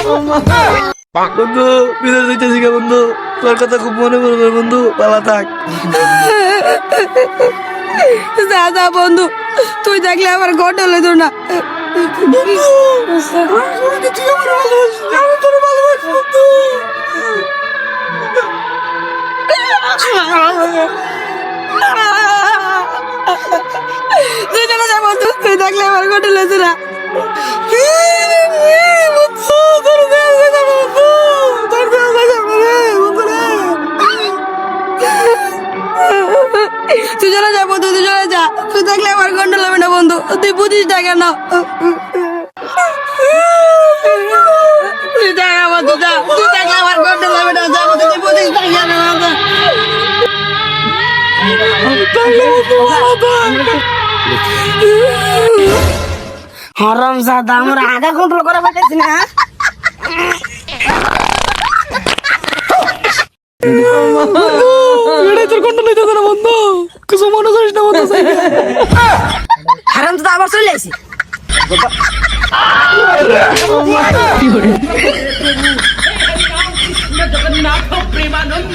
বন্ধু বিদেশ যাইতেছি গে বন্ধু, তোর কথা খুব মনে পড়বে বন্ধু, ভালো থাক। যা যা বন্ধু, তুই দেখলে আমার ঘটে হলো না। তুই দেখলে যা বন্ধু, তুই দেখলে আমার ঘটে হলো না। তুই চলে যা বন্ধু, তুই চলে যা, তুই দেখলে আমার গন্ডল হবে না বন্ধু, তুই বুঝিস না কেন? তুই দেখ বন্ধু, যা, তুই দেখলে আমার গন্ডল হবে না, যা বন্ধু, তুই বুঝিস না কেন? হারাম জাদা, আমরা আগা কন্ট্রোল করে পাঠাইছি না। তোর কন্ট্রোল হইতেছে না বন্ধু, কিছু মনে করিস না বন্ধু। হারাম জাদা আবার চলে আসি। জগন্নাথ প্রেমানন্দ